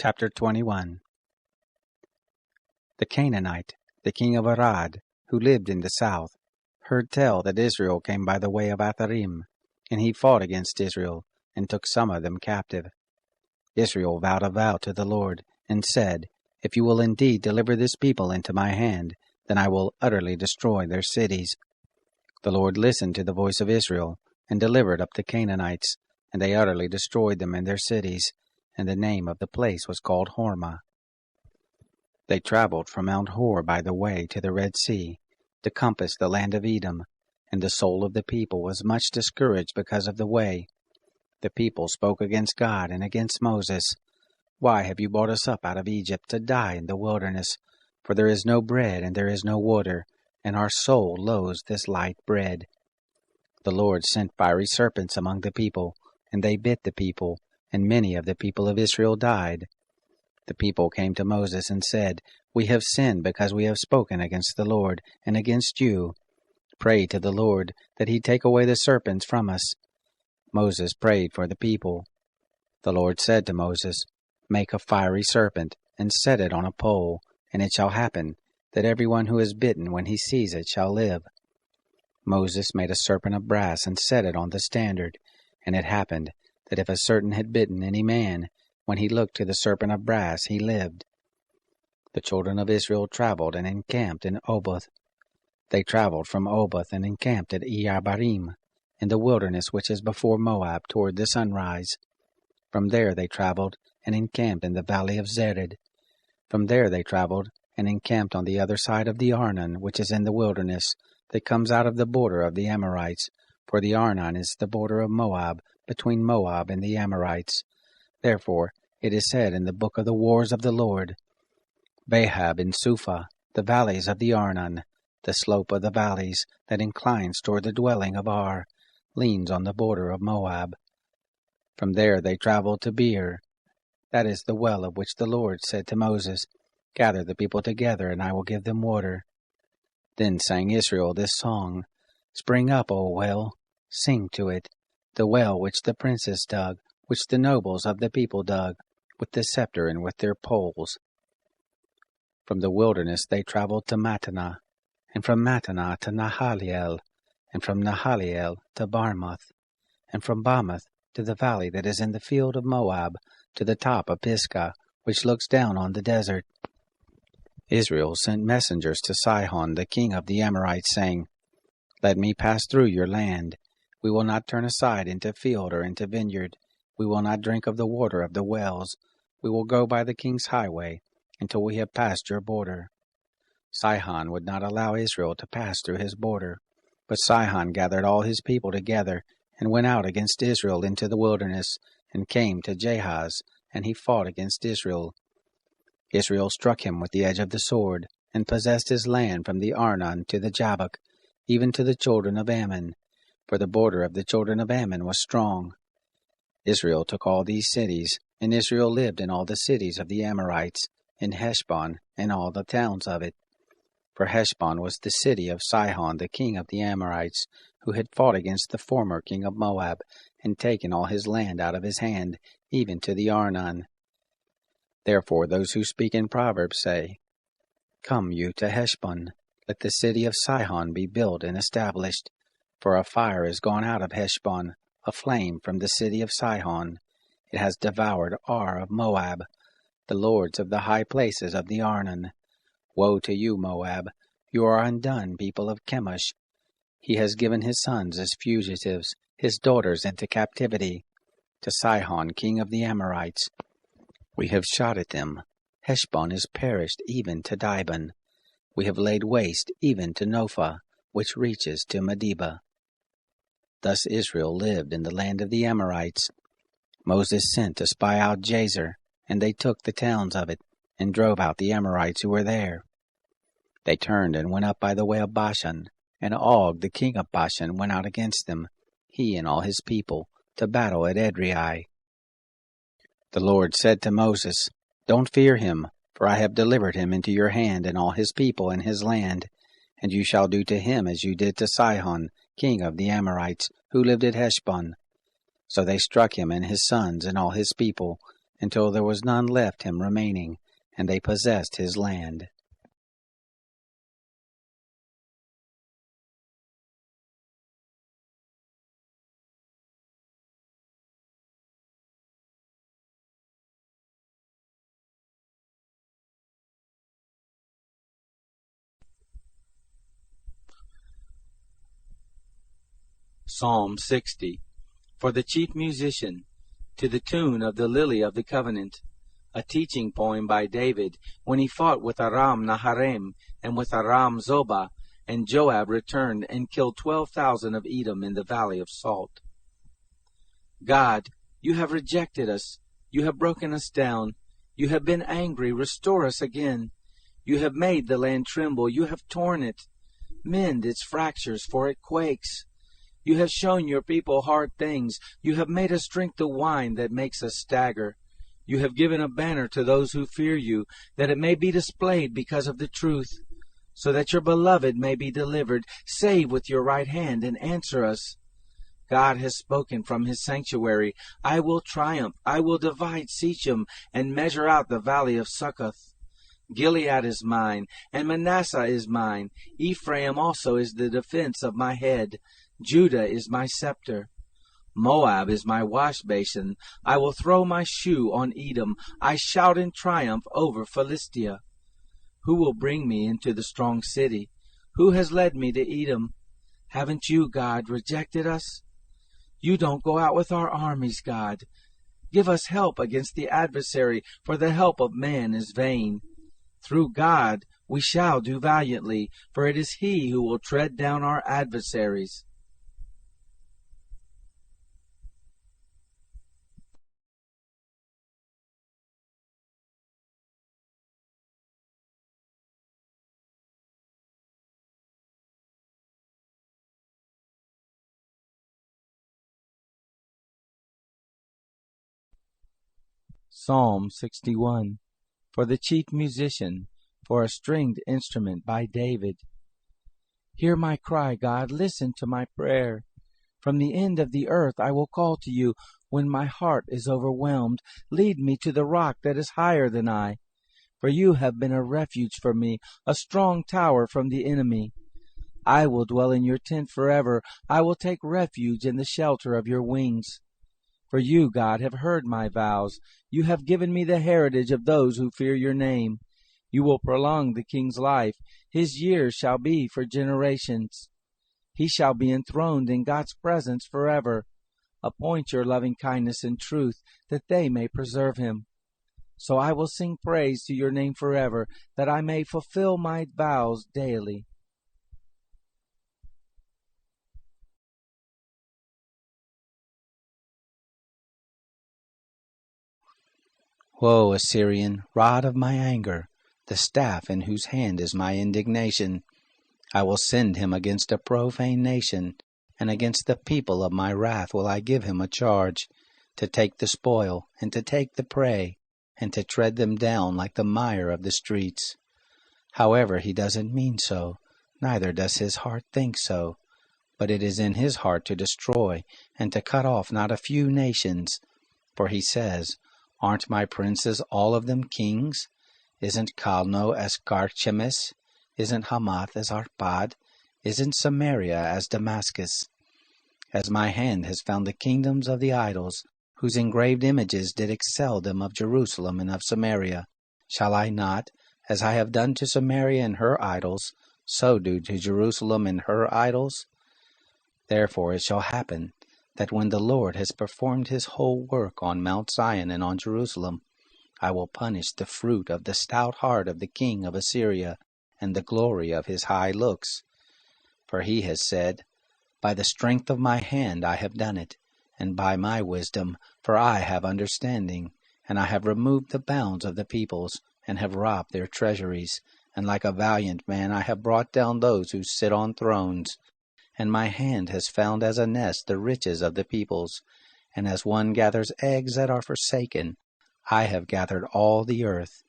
Chapter 21. The Canaanite, the king of Arad, who lived in the south, heard tell that Israel came by the way of Atharim, and he fought against Israel, and took some of them captive. Israel vowed a vow to the Lord, and said, If you will indeed deliver this people into my hand, then I will utterly destroy their cities. The Lord listened to the voice of Israel, and delivered up the Canaanites, and they utterly destroyed them and their cities, and the name of the place was called Hormah. They traveled from Mount Hor by the way to the Red Sea, to compass the land of Edom, and the soul of the people was much discouraged because of the way. The people spoke against God and against Moses. Why have you brought us up out of Egypt to die in the wilderness? For there is no bread and there is no water, and our soul loathes this light bread. The Lord sent fiery serpents among the people, and they bit the people, and many of the people of Israel died. The people came to Moses and said, We have sinned because we have spoken against the Lord and against you. Pray to the Lord that he take away the serpents from us. Moses prayed for the people. The Lord said to Moses, Make a fiery serpent, and set it on a pole, and it shall happen that everyone who is bitten when he sees it shall live. Moses made a serpent of brass and set it on the standard, and it happened that if a serpent had bitten any man, when he looked to the serpent of brass, he lived. The children of Israel traveled and encamped in Oboth. They traveled from Oboth and encamped at Iye-abarim, in the wilderness which is before Moab toward the sunrise. From there they traveled and encamped in the valley of Zered. From there they traveled and encamped on the other side of the Arnon, which is in the wilderness, that comes out of the border of the Amorites, for the Arnon is the border of Moab, between Moab and the Amorites. Therefore it is said in the book of the wars of the Lord, Bahab and Suphah, the valleys of the Arnon, the slope of the valleys that inclines toward the dwelling of Ar, leans on the border of Moab. From there they traveled to Beer. That is the well of which the Lord said to Moses, Gather the people together, and I will give them water. Then sang Israel this song, Spring up, O well, sing to it, the well which the princes dug, which the nobles of the people dug, with the scepter and with their poles. From the wilderness they traveled to Mattanah, and from Mattanah to Nahaliel, and from Nahaliel to Barmoth, and from Barmoth to the valley that is in the field of Moab, to the top of Pisgah, which looks down on the desert. Israel sent messengers to Sihon, the king of the Amorites, saying, Let me pass through your land. We will not turn aside into field or into vineyard. We will not drink of the water of the wells. We will go by the king's highway until we have passed your border. Sihon would not allow Israel to pass through his border, but Sihon gathered all his people together and went out against Israel into the wilderness, and came to Jahaz, and he fought against Israel. Israel struck him with the edge of the sword, and possessed his land from the Arnon to the Jabbok, even to the children of Ammon, for the border of the children of Ammon was strong. Israel took all these cities, and Israel lived in all the cities of the Amorites, in Heshbon, and all the towns of it. For Heshbon was the city of Sihon the king of the Amorites, who had fought against the former king of Moab, and taken all his land out of his hand, even to the Arnon. Therefore those who speak in Proverbs say, Come you to Heshbon, let the city of Sihon be built and established. For a fire is gone out of Heshbon, a flame from the city of Sihon. It has devoured Ar of Moab, the lords of the high places of the Arnon. Woe to you, Moab! You are undone, people of Chemosh. He has given his sons as fugitives, his daughters into captivity. To Sihon, king of the Amorites, we have shot at them. Heshbon is perished even to Dibon. We have laid waste even to Nophah, which reaches to Medeba. Thus Israel lived in the land of the Amorites. Moses sent to spy out Jazer, and they took the towns of it, and drove out the Amorites who were there. They turned and went up by the way of Bashan, and Og the king of Bashan went out against them, he and all his people, to battle at Edrei. The Lord said to Moses, Don't fear him, for I have delivered him into your hand and all his people and his land, and you shall do to him as you did to Sihon, king of the Amorites, who lived at Heshbon. So they struck him and his sons and all his people, until there was none left him remaining, and they possessed his land. Psalm 60. For the chief musician, to the tune of the Lily of the Covenant, a teaching poem by David, when he fought with Aram Naharaim and with Aram Zobah, and Joab returned and killed 12,000 of Edom in the valley of Salt. God, you have rejected us, you have broken us down, you have been angry, restore us again. You have made the land tremble, you have torn it. Mend its fractures, for it quakes. You have shown your people hard things. You have made us drink the wine that makes us stagger. You have given a banner to those who fear you, that it may be displayed because of the truth, so that your beloved may be delivered. Save with your right hand and answer us. God has spoken from his sanctuary. I will triumph. I will divide Shechem and measure out the valley of Succoth. Gilead is mine, and Manasseh is mine. Ephraim also is the defense of my head. Judah is my scepter. Moab is my wash basin. I will throw my shoe on Edom. I shout in triumph over Philistia. Who will bring me into the strong city? Who has led me to Edom? Haven't you, God, rejected us? You don't go out with our armies, God. Give us help against the adversary, for the help of man is vain. Through God we shall do valiantly, for it is he who will tread down our adversaries. Psalm 61. For the chief musician, for a stringed instrument by David. Hear my cry, God, listen to my prayer. From the end of the earth I will call to you when my heart is overwhelmed. Lead me to the rock that is higher than I. For you have been a refuge for me, a strong tower from the enemy. I will dwell in your tent forever. I will take refuge in the shelter of your wings. For you, God, have heard my vows. You have given me the heritage of those who fear your name. You will prolong the king's life. His years shall be for generations. He shall be enthroned in God's presence forever. Appoint your loving kindness and truth, that they may preserve him. So I will sing praise to your name forever, that I may fulfill my vows daily. Woe, Assyrian, rod of my anger, the staff in whose hand is my indignation. I will send him against a profane nation, and against the people of my wrath will I give him a charge, to take the spoil, and to take the prey, and to tread them down like the mire of the streets. However, he doesn't mean so, neither does his heart think so. But it is in his heart to destroy, and to cut off not a few nations. For he says, Aren't my princes all of them kings? Isn't Calno as Carchemish? Isn't Hamath as Arpad? Isn't Samaria as Damascus? As my hand has found the kingdoms of the idols, whose engraved images did excel them of Jerusalem and of Samaria, shall I not, as I have done to Samaria and her idols, so do to Jerusalem and her idols? Therefore it shall happen, that when the Lord has performed his whole work on Mount Zion and on Jerusalem, I will punish the fruit of the stout heart of the king of Assyria, and the glory of his high looks. For he has said, By the strength of my hand I have done it, and by my wisdom, for I have understanding, and I have removed the bounds of the peoples, and have robbed their treasuries, and like a valiant man I have brought down those who sit on thrones. And my hand has found as a nest the riches of the peoples, and as one gathers eggs that are forsaken, I have gathered all the earth,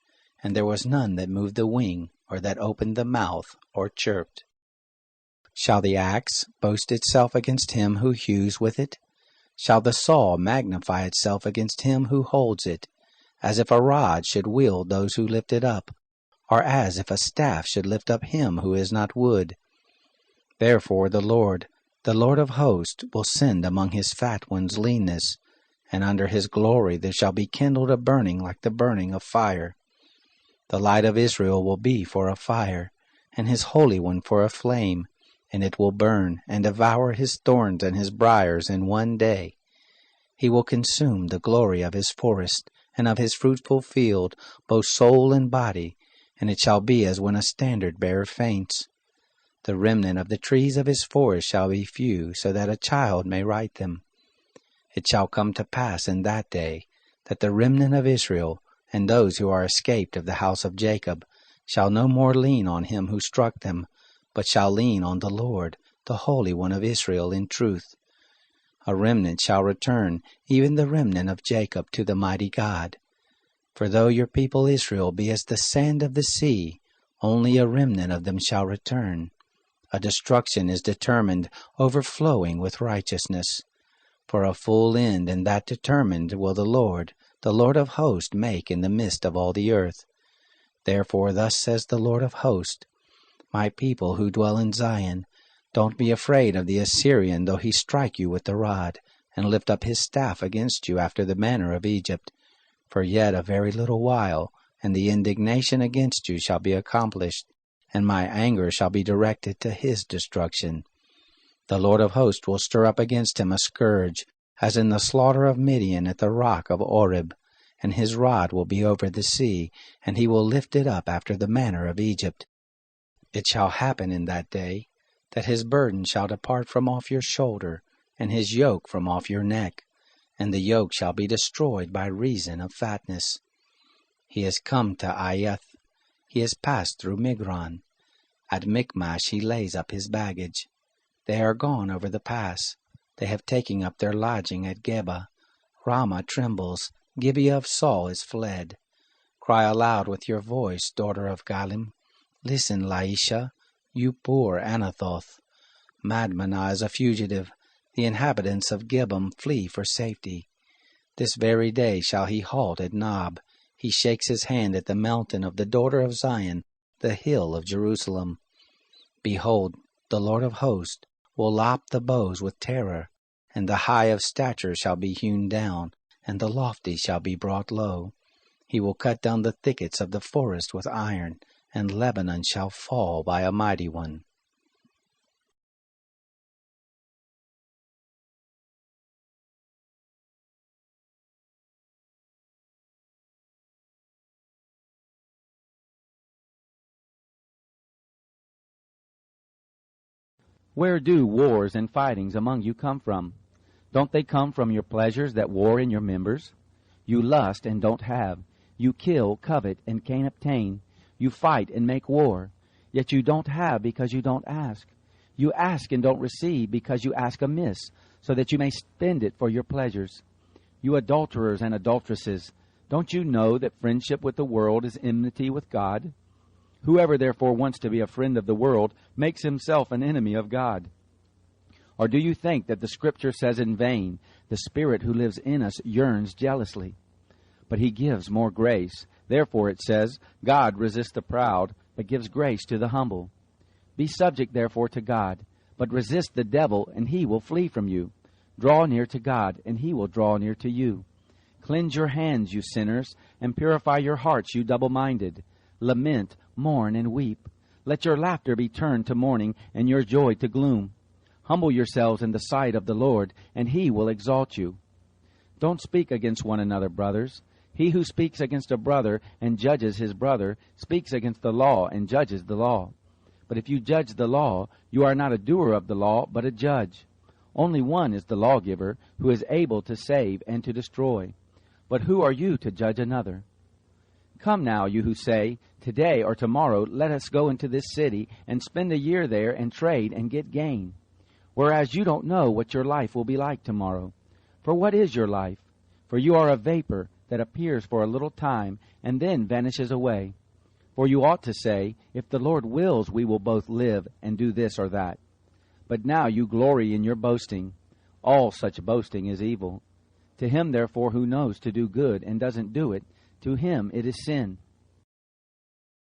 and there was none that moved the wing, or that opened the mouth, or chirped. Shall the axe boast itself against him who hews with it? Shall the saw magnify itself against him who holds it? as if a rod should wield those who lift it up, or as if a staff should lift up him who is not wood. Therefore the Lord of hosts, will send among his fat ones leanness, and under his glory there shall be kindled a burning like the burning of fire. The light of Israel will be for a fire, and his Holy One for a flame, and it will burn and devour his thorns and his briars in one day. He will consume the glory of his forest and of his fruitful field, both soul and body, and it shall be as when a standard-bearer faints. The remnant of the trees of his forest shall be few, so that a child may write them. It shall come to pass in that day, that the remnant of Israel, and those who are escaped of the house of Jacob, shall no more lean on him who struck them, but shall lean on the Lord, the Holy One of Israel, in truth. A remnant shall return, even the remnant of Jacob, to the mighty God. For though your people Israel be as the sand of the sea, only a remnant of them shall return. A destruction is determined, overflowing with righteousness. For a full end, and that determined, will the Lord of hosts, make in the midst of all the earth. Therefore thus says the Lord of hosts, my people who dwell in Zion, don't be afraid of the Assyrian, though he strike you with the rod, and lift up his staff against you after the manner of Egypt. For yet a very little while, and the indignation against you shall be accomplished, and my anger shall be directed to his destruction. The Lord of hosts will stir up against him a scourge, as in the slaughter of Midian at the rock of Oreb, and his rod will be over the sea, and he will lift it up after the manner of Egypt. It shall happen in that day, that his burden shall depart from off your shoulder, and his yoke from off your neck, and the yoke shall be destroyed by reason of fatness. He has come to Aiath, he has passed through Migron. At Michmash he lays up his baggage. They are gone over the pass. They have taken up their lodging at Geba. Ramah trembles, Gibeah of Saul is fled. Cry aloud with your voice, daughter of Galim. Listen, Laisha, you poor Anathoth. Madmenah is a fugitive. The inhabitants of Gibeon flee for safety. This very day shall he halt at Nob. He shakes his hand at the mountain of the daughter of Zion, the hill of Jerusalem. Behold, the Lord of hosts will lop the bows with terror, and the high of stature shall be hewn down, and the lofty shall be brought low. He will cut down the thickets of the forest with iron, and Lebanon shall fall by a mighty one. Where do wars and fightings among you come from? Don't they come from your pleasures that war in your members? You lust and don't have. You kill, covet, and can't obtain. You fight and make war. Yet you don't have because you don't ask. You ask and don't receive because you ask amiss, so that you may spend it for your pleasures. You adulterers and adulteresses, don't you know that friendship with the world is enmity with God? Whoever therefore wants to be a friend of the world makes himself an enemy of God. Or do you think that the Scripture says in vain, the Spirit who lives in us yearns jealously? But he gives more grace. Therefore it says, God resists the proud, but gives grace to the humble. Be subject therefore to God, but resist the devil, and he will flee from you. Draw near to God, and he will draw near to you. Cleanse your hands, you sinners, and purify your hearts, you double-minded. Lament, mourn, and weep. Let your laughter be turned to mourning, and your joy to gloom. Humble yourselves in the sight of the Lord, and he will exalt you. Don't speak against one another, brothers. He who speaks against a brother and judges his brother speaks against the law and judges the law. But if you judge the law, you are not a doer of the law, but a judge. Only one is the lawgiver, who is able to save and to destroy. But who are you to judge another? Come now, you who say, today or tomorrow let us go into this city and spend a year there and trade and get gain. Whereas you don't know what your life will be like tomorrow. For what is your life? For you are a vapor that appears for a little time and then vanishes away. For you ought to say, if the Lord wills, we will both live and do this or that. But now you glory in your boasting. All such boasting is evil. To him, therefore, who knows to do good and doesn't do it, To him it is sin.